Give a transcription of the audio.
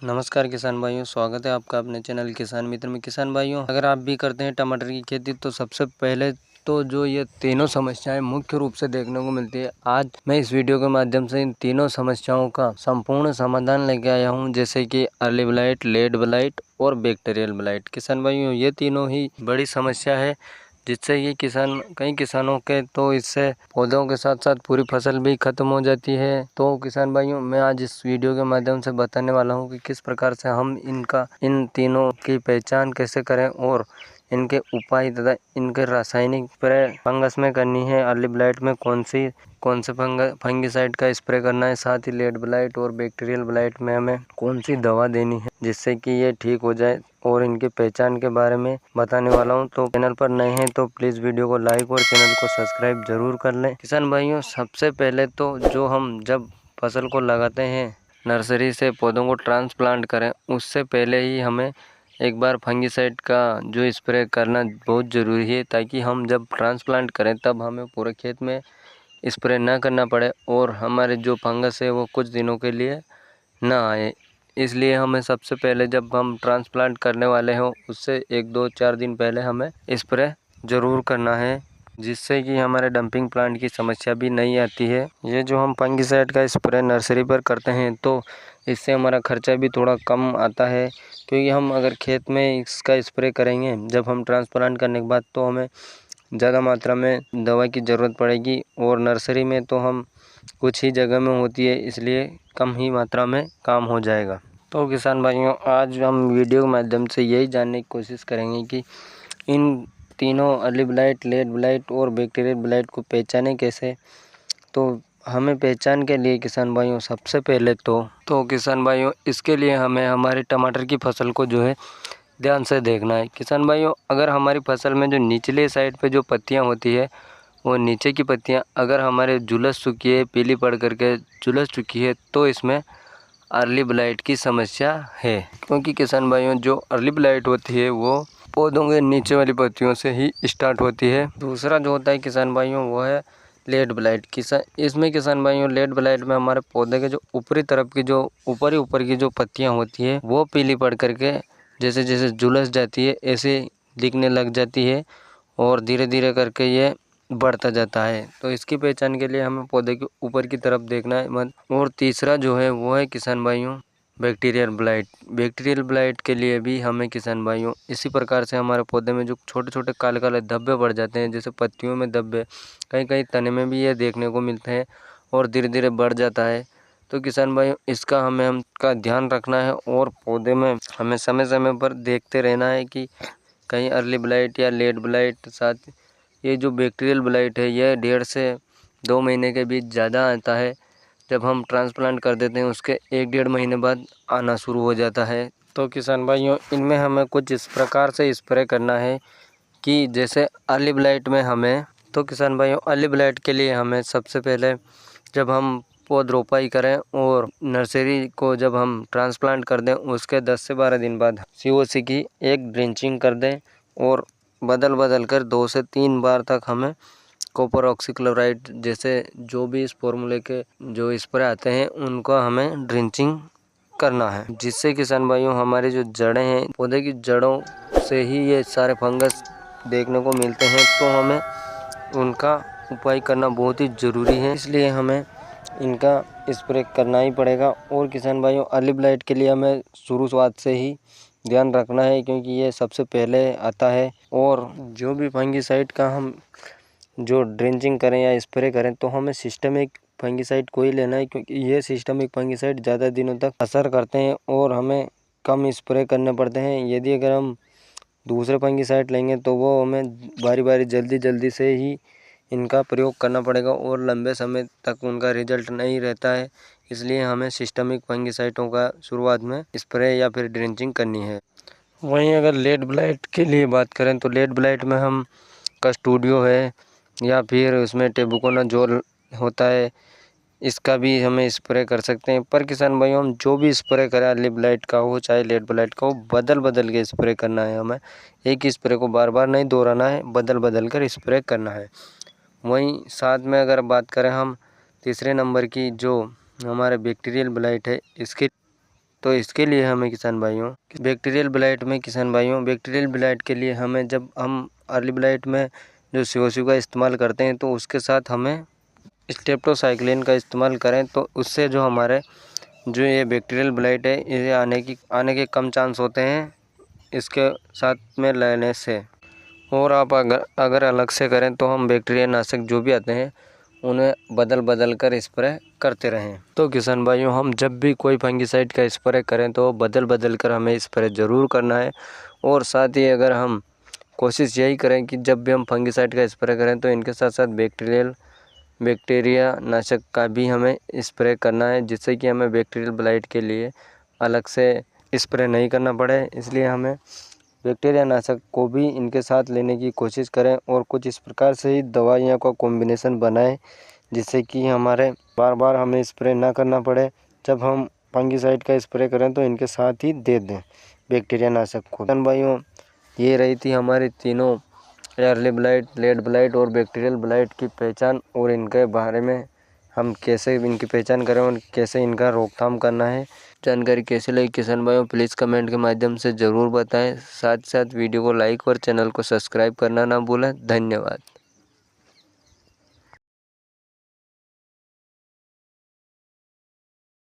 नमस्कार किसान भाइयों, स्वागत है आपका अपने चैनल किसान मित्र में। किसान भाइयों, अगर आप भी करते हैं टमाटर की खेती तो सबसे पहले तो जो ये तीनों समस्याएं मुख्य रूप से देखने को मिलती है, आज मैं इस वीडियो के माध्यम से इन तीनों समस्याओं का संपूर्ण समाधान लेके आया हूं, जैसे कि अर्ली ब्लाइट, लेट ब्लाइट और बैक्टीरियल ब्लाइट। किसान भाइयों, ये तीनों ही बड़ी समस्या है जिससे ये कई किसानों के तो इससे पौधों के साथ साथ पूरी फसल भी खत्म हो जाती है। तो किसान भाइयों, मैं आज इस वीडियो के माध्यम से बताने वाला हूं कि किस प्रकार से हम इन तीनों की पहचान कैसे करें और इनके उपाय तथा इनके रासायनिक स्प्रे फंगस में करनी है। अर्ली ब्लाइट में कौन से फंगिसाइड का स्प्रे करना है, साथ ही लेट ब्लाइट और बैक्टीरियल ब्लाइट में हमें कौन सी दवा देनी है जिससे कि ये ठीक हो जाए, और इनकी पहचान के बारे में बताने वाला हूं। तो चैनल पर नए हैं तो प्लीज़ वीडियो को लाइक और चैनल को सब्सक्राइब जरूर कर लें। किसान भाइयों, सबसे पहले तो जो हम जब फसल को लगाते हैं, नर्सरी से पौधों को ट्रांसप्लांट करें उससे पहले ही हमें एक बार फंगिसाइड का जो स्प्रे करना बहुत ज़रूरी है, ताकि हम जब ट्रांसप्लांट करें तब हमें पूरे खेत में स्प्रे ना करना पड़े और हमारे जो फंगस है वो कुछ दिनों के लिए ना आए। इसलिए हमें सबसे पहले जब हम ट्रांसप्लांट करने वाले हों उससे 1-2-4 दिन पहले हमें स्प्रे ज़रूर करना है, जिससे कि हमारे डंपिंग प्लांट की समस्या भी नहीं आती है। ये जो हम फंगिसाइड का स्प्रे नर्सरी पर करते हैं तो इससे हमारा खर्चा भी थोड़ा कम आता है, क्योंकि हम अगर खेत में इसका स्प्रे करेंगे जब हम ट्रांसप्लांट करने के बाद तो हमें ज़्यादा मात्रा में दवा की ज़रूरत पड़ेगी, और नर्सरी में तो हम कुछ ही जगह में होती है, इसलिए कम ही मात्रा में काम हो जाएगा। तो किसान भाइयों, आज हम वीडियो के माध्यम से यही जानने की कोशिश करेंगे कि इन तीनों अर्ली ब्लाइट, लेट ब्लाइट और बैक्टीरियल ब्लाइट को पहचाने कैसे। तो हमें पहचान के लिए किसान भाइयों सबसे पहले तो किसान भाइयों, इसके लिए हमें हमारे टमाटर की फसल को जो है ध्यान से देखना है। किसान भाइयों, अगर हमारी फसल में जो निचले साइड पे जो पत्तियां होती है, वो नीचे की पत्तियां अगर हमारे झुलस चुकी है, पीली पड़ करके झुलस चुकी है, तो इसमें अर्ली ब्लाइट की समस्या है। क्योंकि किसान भाइयों, जो अर्ली ब्लाइट होती है वो पौधों के नीचे वाली पत्तियों से ही स्टार्ट होती है। दूसरा जो होता है किसान भाइयों, वो है लेट ब्लाइट। इसमें किसान भाइयों, लेट ब्लाइट में हमारे पौधे के जो ऊपरी तरफ की जो ऊपर की जो पत्तियां होती है वो पीली पड़ करके जैसे जैसे झुलस जाती है ऐसे दिखने लग जाती है, और धीरे धीरे करके ये बढ़ता जाता है। तो इसकी पहचान के लिए हमें पौधे के ऊपर की तरफ देखना है मत। और तीसरा जो है वो है किसान भाइयों बैक्टीरियल ब्लाइट। बैक्टीरियल ब्लाइट के लिए भी हमें किसान भाइयों इसी प्रकार से हमारे पौधे में जो छोटे छोटे काले काले धब्बे पड़ जाते हैं, जैसे पत्तियों में धब्बे, कहीं कहीं तने में भी ये देखने को मिलते हैं और धीरे धीरे बढ़ जाता है। तो किसान भाइयों, इसका हमें ध्यान रखना है और पौधे में हमें समय समय पर देखते रहना है कि कहीं अर्ली ब्लाइट या लेट ब्लाइट। साथ ये जो बैक्टीरियल ब्लाइट है यह 1.5 से 2 महीने के बीच ज़्यादा आता है। जब हम ट्रांसप्लांट कर देते हैं उसके 1-1.5 महीने बाद आना शुरू हो जाता है। तो किसान भाइयों, इनमें हमें कुछ इस प्रकार से स्प्रे करना है कि जैसे अर्ली ब्लाइट में हमें, तो किसान भाइयों अर्ली ब्लाइट के लिए हमें सबसे पहले जब हम पौध रोपाई करें और नर्सरी को जब हम ट्रांसप्लांट कर दें उसके 10 से 12 दिन बाद COC की एक ड्रिंचिंग कर दें, और बदल कर 2 से 3 बार तक हमें कॉपर ऑक्सीक्लोराइड जैसे जो भी इस फॉर्मूले के जो स्प्रे आते हैं उनको हमें ड्रिंचिंग करना है, जिससे किसान भाइयों हमारी जो जड़ें हैं, पौधे की जड़ों से ही ये सारे फंगस देखने को मिलते हैं, तो हमें उनका उपाय करना बहुत ही ज़रूरी है। इसलिए हमें इनका स्प्रे करना ही पड़ेगा। और किसान भाइयों, अर्ली ब्लाइट के लिए हमें शुरुआत से ही ध्यान रखना है, क्योंकि ये सबसे पहले आता है। और जो भी फंगिसाइड का हम जो ड्रेंचिंग करें या स्प्रे करें तो हमें सिस्टमिक फंगिसाइड को ही लेना है, क्योंकि ये सिस्टमिक फंगिसाइड ज़्यादा दिनों तक असर करते हैं और हमें कम स्प्रे करने पड़ते हैं। यदि अगर हम दूसरे फंगिसाइड लेंगे तो वो हमें बारी बारी जल्दी से ही इनका प्रयोग करना पड़ेगा और लंबे समय तक उनका रिजल्ट नहीं रहता है। इसलिए हमें सिस्टमिक फंगिसाइडों का शुरुआत में स्प्रे या फिर ड्रेंचिंग करनी है। वहीं अगर लेट ब्लाइट के लिए बात करें तो लेट ब्लाइट में हम कस्टोडियो है या फिर उसमें टेबुकोनाजोल होता है, इसका भी हमें स्प्रे कर सकते हैं। पर किसान भाइयों, हम जो भी स्प्रे करें अर्ली ब्लाइट का हो चाहे लेट ब्लाइट का हो, बदल के स्प्रे करना है। हमें एक ही स्प्रे को बार बार नहीं दोहराना है, बदल कर स्प्रे करना है। वहीं साथ में अगर बात करें हम तीसरे नंबर की जो हमारे बैक्टीरियल ब्लाइट है इसकी, तो इसके लिए हमें किसान भाइयों बैक्टीरियल ब्लाइट में बैक्टीरियल ब्लाइट के लिए हमें जब हम अर्ली ब्लाइट में जो CO का इस्तेमाल करते हैं तो उसके साथ हमें स्ट्रेप्टोसाइक्लिन का इस्तेमाल करें, तो उससे जो हमारे जो ये बैक्टीरियल ब्लाइट है ये आने के कम चांस होते हैं इसके साथ में लेने से। और आप अगर अलग से करें तो हम बैक्टीरिया नाशक जो भी आते हैं उन्हें बदल कर स्प्रे करते रहें। तो किसान भाइयों, हम जब भी कोई फंगिसाइड का स्प्रे करें तो बदल कर हमें स्प्रे ज़रूर करना है। और साथ ही अगर हम कोशिश यही करें कि जब भी हम फंगिसाइड का स्प्रे करें तो इनके साथ साथ बैक्टीरिया नाशक का भी हमें स्प्रे करना है, जिससे कि हमें बैक्टीरियल ब्लाइट के लिए अलग से स्प्रे नहीं करना पड़े। इसलिए हमें बैक्टीरिया नाशक को भी इनके साथ लेने की कोशिश करें और कुछ इस प्रकार से ही दवाइयों का कॉम्बिनेशन बनाएं, जिससे कि हमारे बार बार हमें स्प्रे ना करना पड़े। जब हम फंगिसाइड का स्प्रे करें तो इनके साथ ही दे दें बैक्टीरिया नाशक को। किसान भाइयों, ये रही थी हमारी तीनों अर्ली ब्लाइट, लेट ब्लाइट और बैक्टीरियल ब्लाइट की पहचान, और इनके बारे में हम कैसे इनकी पहचान करें और कैसे इनका रोकथाम करना है। जानकारी कैसी लगी किसान भाइयों, प्लीज़ कमेंट के माध्यम से ज़रूर बताएं। साथ वीडियो को लाइक और चैनल को सब्सक्राइब करना ना भूलें। धन्यवाद।